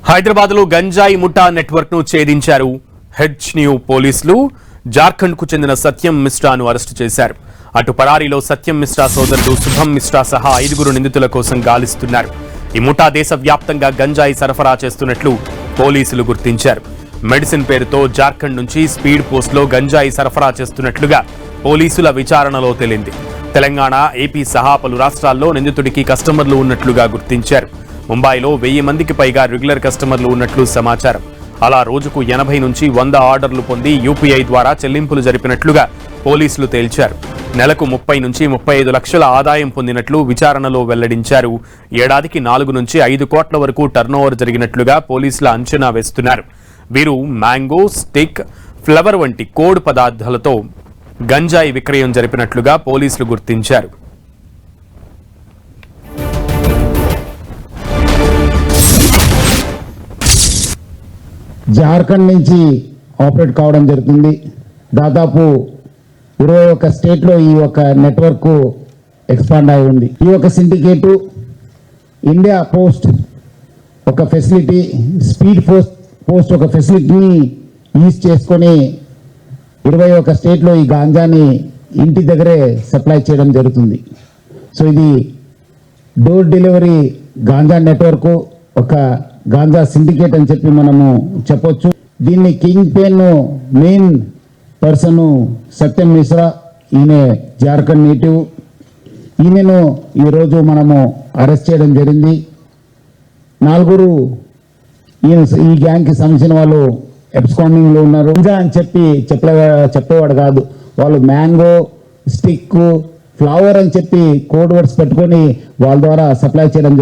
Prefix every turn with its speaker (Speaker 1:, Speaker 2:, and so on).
Speaker 1: హైదరాబాద్ లో గంజాయి ముఠా నెట్వర్క్ ను ఛేదించారు హెచ్న్యూ పోలీసులు. జార్ఖండ్ కు చెందిన సత్యం మిశ్రాను అరెస్టు చేశారు. అటు పరారీలో సత్యం మిశ్రా సోదరుడు శుభం మిశ్రా సహా 5 నిందితుల కోసం గాలిస్తున్నారు. ఈ ముఠా దేశవ్యాప్తంగా గంజాయి సరఫరా చేస్తున్నట్లు పోలీసులు గుర్తించారు. మెడిసిన్ పేరుతో జార్ఖండ్ నుంచి స్పీడ్ పోస్ట్ లో గంజాయి సరఫరా చేస్తున్నట్లుగా పోలీసుల విచారణలో తేలింది. తెలంగాణ, ఏపీ సహా పలు రాష్ట్రాల్లో నిందితుడికి కస్టమర్లు ఉన్నట్లుగా గుర్తించారు. ముంబైలో 1000 మందికి పైగా రెగ్యులర్ కస్టమర్లు ఉన్నట్లు సమాచారం. అలా రోజుకు 80 నుంచి 100 ఆర్డర్లు పొంది యూపీఐ ద్వారా చెల్లింపులు జరిపినట్లుగా పోలీసులు తేల్చారు. నెలకు 30 నుంచి 35 లక్షల ఆదాయం పొందినట్లు విచారణలో వెల్లడించారు. ఏడాదికి 4 నుంచి 5 కోట్ల వరకు టర్నోవర్ జరిగినట్లుగా పోలీసులు అంచనా వేస్తున్నారు. వీరు మ్యాంగో, స్టిక్, ఫ్లవర్ వంటి కోడ్ పదార్థాలతో గంజాయి విక్రయం జరిపినట్లుగా పోలీసులు గుర్తించారు.
Speaker 2: జార్ఖండ్ నుంచి ఆపరేట్ కావడం జరుగుతుంది. దాదాపు 21 స్టేట్లో ఈ ఒక నెట్వర్క్ ఎక్స్పాండ్ అయి ఉంది. ఈ ఒక సిండికేటు ఇండియా పోస్ట్ ఒక ఫెసిలిటీ, స్పీడ్ పోస్ట్ ఒక ఫెసిలిటీని యూజ్ చేసుకొని 21 స్టేట్లో ఈ గాంజాని ఇంటి దగ్గరే సప్లై చేయడం జరుగుతుంది. సో ఇది డోర్ డెలివరీ గాంజా నెట్వర్క్, ఒక గాంజా సిండికేట్ అని చెప్పి మనము చెప్పొచ్చు. దీన్ని కింగ్ పెన్ మెయిన్ పర్సన్ సత్యం మిశ్రా, ఈయన జార్ఖండ్ నేటివ్. ఈయనను ఈరోజు మనము అరెస్ట్ చేయడం జరిగింది. 4 ఈ గ్యాంగ్కి సంబంధించిన వాళ్ళు ఎబ్స్కాండింగ్ లో ఉన్నారు. గాంజా అని చెప్పి చెప్పేవాడు కాదు. వాళ్ళు మ్యాంగో, స్టిక్, ఫ్లవర్ అని చెప్పి కోడ్ వర్డ్స్ పెట్టుకొని వాళ్ళ ద్వారా సప్లై చేయడం